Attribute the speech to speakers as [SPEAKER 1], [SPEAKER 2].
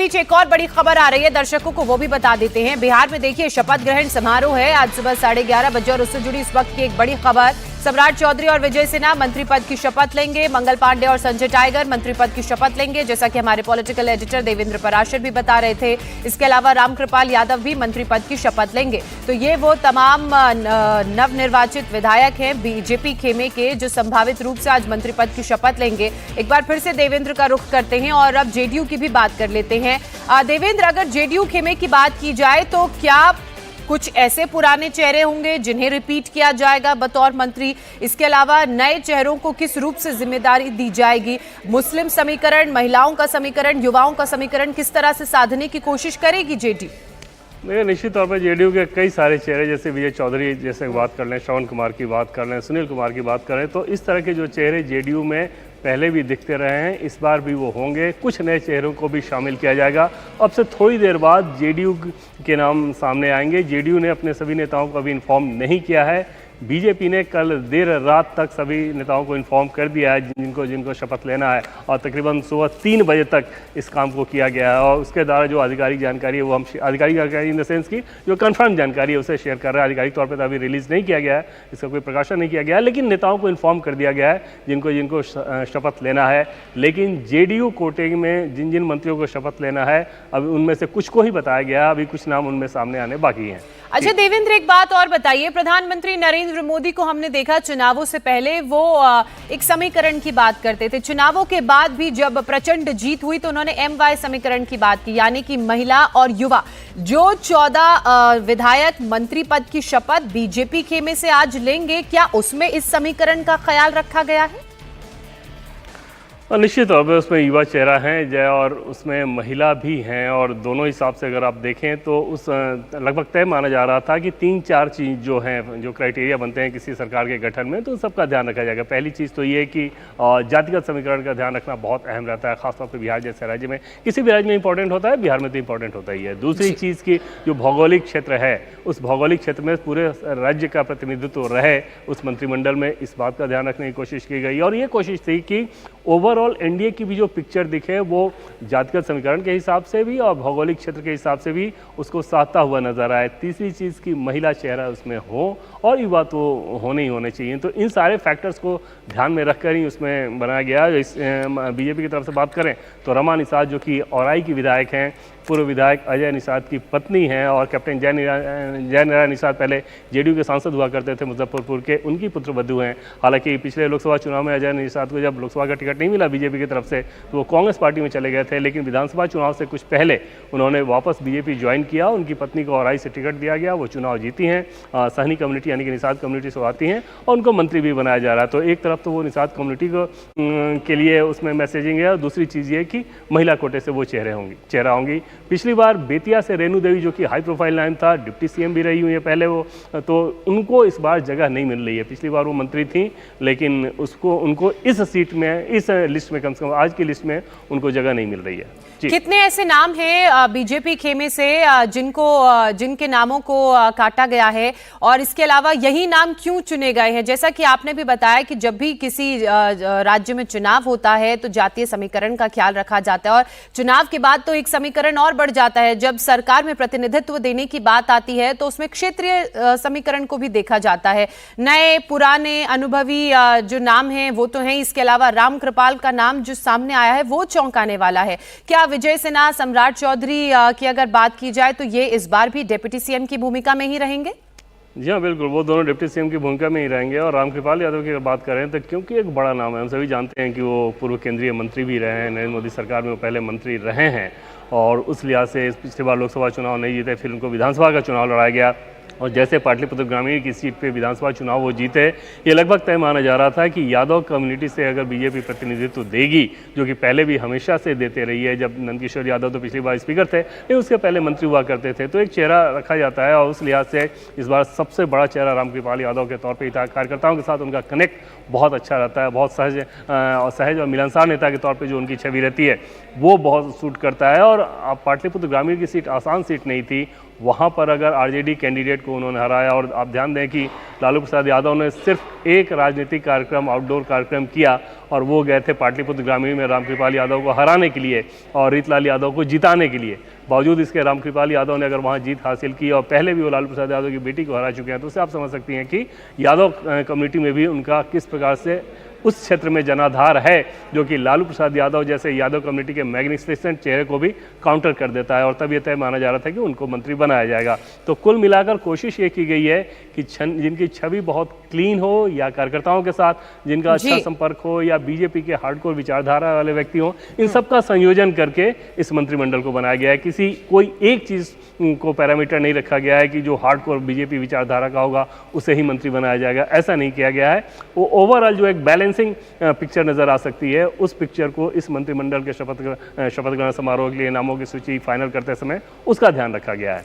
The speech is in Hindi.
[SPEAKER 1] बीच एक और बड़ी खबर आ रही है, दर्शकों को वो भी बता देते हैं। बिहार में देखिए शपथ ग्रहण समारोह है आज सुबह 11:30 बजे और उससे जुड़ी इस वक्त की एक बड़ी खबर। सम्राट चौधरी और विजय सिन्हा मंत्री पद की शपथ लेंगे। मंगल पांडे और संजय टाइगर मंत्री पद की शपथ लेंगे, जैसा कि हमारे पॉलिटिकल एडिटर देवेंद्र पराशर भी बता रहे थे। इसके अलावा रामकृपाल यादव भी मंत्री पद की शपथ लेंगे। तो ये वो तमाम नवनिर्वाचित विधायक हैं बीजेपी खेमे के जो संभावित रूप से आज मंत्री पद की शपथ लेंगे। एक बार फिर से देवेंद्र का रुख करते हैं और अब जेडीयू की भी बात कर लेते हैं। देवेंद्र, अगर जेडीयू खेमे की बात की जाए तो क्या कुछ ऐसे पुराने चेहरे होंगे जिन्हें रिपीट किया जाएगा बतौर मंत्री? इसके अलावा नए चेहरों को किस रूप से जिम्मेदारी दी जाएगी? मुस्लिम समीकरण, महिलाओं का समीकरण, युवाओं का समीकरण किस तरह से साधने की कोशिश करेगी जेडीयू?
[SPEAKER 2] देखिए, निश्चित तौर पर जेडीयू के कई सारे चेहरे, जैसे विजय चौधरी जैसे बात कर लें, श्रवण कुमार की बात कर लें, सुनील कुमार की बात करें, तो इस तरह के जो चेहरे जेडीयू में पहले भी दिखते रहे हैं, इस बार भी वो होंगे। कुछ नए चेहरों को भी शामिल किया जाएगा। अब से थोड़ी देर बाद जेडीयू के नाम सामने आएंगे। जेडीयू ने अपने सभी नेताओं को अभी इन्फॉर्म नहीं किया है। बीजेपी ने कल देर रात तक सभी नेताओं को इन्फॉर्म कर दिया है जिनको शपथ लेना है, और तकरीबन सुबह 3 बजे तक इस काम को किया गया है। और उसके द्वारा जो आधिकारिक जानकारी है वो हम आधिकारिक जानकारी इन द सेंस की जो कंफर्म जानकारी है उसे शेयर कर रहे हैं। आधिकारिक तौर पर तो अभी रिलीज़ नहीं किया गया है, इसका कोई प्रकाशन नहीं किया गया है, लेकिन नेताओं को इन्फॉर्म कर दिया गया है जिनको शपथ लेना है। लेकिन जेडीयू कोटे में जिन मंत्रियों को शपथ लेना है अभी उनमें से कुछ को ही बताया गया है, अभी कुछ नाम उनमें सामने आने बाकी हैं।
[SPEAKER 1] अच्छा देवेंद्र, एक बात और बताइए, प्रधानमंत्री नरेंद्र मोदी को हमने देखा चुनावों से पहले वो एक समीकरण की बात करते थे। चुनावों के बाद भी जब प्रचंड जीत हुई तो उन्होंने MY समीकरण की बात की, यानी कि महिला और युवा। जो 14 विधायक मंत्री पद की शपथ बीजेपी खेमे से आज लेंगे, क्या उसमें इस समीकरण का ख्याल रखा गया है?
[SPEAKER 2] निश्चित तौर पर उसमें युवा चेहरा है और उसमें महिला भी हैं, और दोनों हिसाब से अगर आप देखें तो उस लगभग तय माना जा रहा था कि 3-4 चीज़ जो हैं, जो क्राइटेरिया बनते हैं किसी सरकार के गठन में, तो उन सबका ध्यान रखा जाएगा। पहली चीज़ तो ये कि जातिगत समीकरण का ध्यान रखना बहुत अहम रहता है, खासतौर पर बिहार जैसे राज्य में। किसी भी राज्य में इंपॉर्टेंट होता है, बिहार में तो इंपॉर्टेंट होता ही है। दूसरी चीज़ की जो भौगोलिक क्षेत्र है, उस भौगोलिक क्षेत्र में पूरे राज्य का प्रतिनिधित्व रहे उस मंत्रिमंडल में, इस बात का ध्यान रखने की कोशिश की गई। और ये कोशिश थी कि ओवरऑल एनडीए की भी जो पिक्चर दिखे वो जातिगत समीकरण के हिसाब से भी और भौगोलिक क्षेत्र के हिसाब से भी उसको साधता हुआ नजर आए। तीसरी चीज़ की महिला चेहरा उसमें हो और युवा तो होने ही होने चाहिए। तो इन सारे फैक्टर्स को ध्यान में रखकर ही उसमें बनाया गया। बीजेपी की तरफ से बात करें तो रमा निषाद जो कि औराई की विधायक हैं, पूर्व विधायक अजय निषाद की पत्नी हैं, और कैप्टन जय नारायण निषाद पहले जेडीयू के सांसद हुआ करते थे मुजफ्फरपुर के, उनकी पुत्रवधू हैं। हालांकि पिछले लोकसभा चुनाव में अजय निषाद को जब लोकसभा का टिकट नहीं मिला बीजेपी की तरफ से तो वो कांग्रेस पार्टी में चले गए थे, लेकिन विधानसभा चुनाव से कुछ पहले उन्होंने वापस बीजेपी ज्वाइन किया। उनकी पत्नी को औराई से टिकट दिया गया, वो चुनाव जीती हैं, सहनी कम्युनिटी यानी कि निषाद कम्युनिटी से आती हैं, और उनको मंत्री भी बनाया जा रहा है। तो एक तरफ तो वो निषाद कम्युनिटी को के लिए उसमें मैसेजिंग है, और दूसरी चीज़ ये कि महिला कोटे से वो चेहरा होंगी। पिछली बार बेतिया से रेणु देवी जो कि हाई प्रोफाइल नाम था, डिप्टी सीएम भी रही हुई है पहले वो, तो उनको इस बार जगह नहीं मिल रही है। पिछली बार वो मंत्री थी, लेकिन उनको इस सीट में, इस लिस्ट में, कम से कम आज की लिस्ट में उनको जगह नहीं मिल रही है।
[SPEAKER 1] कितने ऐसे नाम हैं बीजेपी खेमे से जिनके नामों को काटा गया है, और इसके अलावा यही नाम क्यों चुने गए हैं? जैसा कि आपने भी बताया कि जब भी किसी राज्य में चुनाव होता है तो जातीय समीकरण का ख्याल रखा जाता है, और चुनाव के बाद तो एक समीकरण और बढ़ जाता है। जब सरकार में प्रतिनिधित्व देने की बात आती है तो उसमें क्षेत्रीय समीकरण को भी देखा जाता है। नए पुराने अनुभवी जो नाम हैं वो तो हैं, इसके अलावा रामकृपाल का नाम जो सामने आया है वो चौंकाने वाला है। क्या विजय सिन्हा, सम्राट चौधरी की अगर बात की जाए तो ये इस बार भी डिप्टी सीएम की भूमिका में ही रहेंगे?
[SPEAKER 2] जी हाँ, बिल्कुल, वो दोनों डिप्टी सीएम की भूमिका में ही रहेंगे। और रामकृपाल यादव की अगर बात करें तो क्योंकि एक बड़ा नाम है, हम सभी जानते हैं कि वो पूर्व केंद्रीय मंत्री भी रहे हैं, नरेंद्र मोदी सरकार में वो पहले मंत्री रहे हैं, और उस लिहाज से पिछली बार लोकसभा चुनाव नहीं जीते, फिर उनको विधानसभा का चुनाव लड़ाया गया, और जैसे पाटलिपुत्र ग्रामीण की सीट पे विधानसभा चुनाव वो जीते, ये लगभग तय माना जा रहा था कि यादव कम्युनिटी से अगर बीजेपी प्रतिनिधित्व देगी, जो कि पहले भी हमेशा से देते रही है। जब नंदकिशोर यादव तो पिछली बार स्पीकर थे, लेकिन उसके पहले मंत्री हुआ करते थे, तो एक चेहरा रखा जाता है, और उस लिहाज से इस बार सबसे बड़ा चेहरा रामकृपाल यादव के तौर पर था। कार्यकर्ताओं के साथ उनका कनेक्ट बहुत अच्छा रहता है, बहुत सहज और मिलनसार नेता के तौर पर जो उनकी छवि रहती है वो बहुत सूट करता है। और पाटलिपुत्र ग्रामीण की सीट आसान सीट नहीं थी, वहाँ पर अगर आरजेडी कैंडिडेट को उन्होंने हराया, और आप ध्यान दें कि लालू प्रसाद यादव ने सिर्फ एक राजनीतिक कार्यक्रम, आउटडोर कार्यक्रम किया, और वो गए थे पाटलिपुत्र ग्रामीण में रामकृपाल यादव को हराने के लिए और रीतलाल यादव को जिताने के लिए। बावजूद इसके रामकृपाल यादव ने अगर वहाँ जीत हासिल की, और पहले भी वो लालू प्रसाद यादव की बेटी को हरा चुके हैं, तो उससे आप समझ सकती हैं कि यादव कम्युनिटी में भी उनका किस प्रकार से उस क्षेत्र में जनाधार है, जो कि लालू प्रसाद यादव जैसे यादव कम्युनिटी के मैग्निफिसेंट चेहरे को भी काउंटर कर देता है, और तब ये तय माना जा रहा था कि उनको मंत्री बनाया जाएगा। तो कुल मिलाकर कोशिश ये की गई है कि जिनकी छवि बहुत क्लीन हो, या कार्यकर्ताओं के साथ जिनका अच्छा संपर्क हो, या बीजेपी के हार्डकोर विचारधारा वाले व्यक्ति हों, इन सब का संयोजन करके इस मंत्रिमंडल को बनाया गया है। कोई एक चीज़ को पैरामीटर नहीं रखा गया है कि जो हार्डकोर बीजेपी विचारधारा का होगा उसे ही मंत्री बनाया जाएगा, ऐसा नहीं किया गया है। वो ओवरऑल जो एक बैलेंसिंग पिक्चर नजर आ सकती है, उस पिक्चर को इस मंत्रिमंडल के शपथ ग्रहण समारोह के लिए नामों की सूची फाइनल करते समय उसका ध्यान रखा गया है।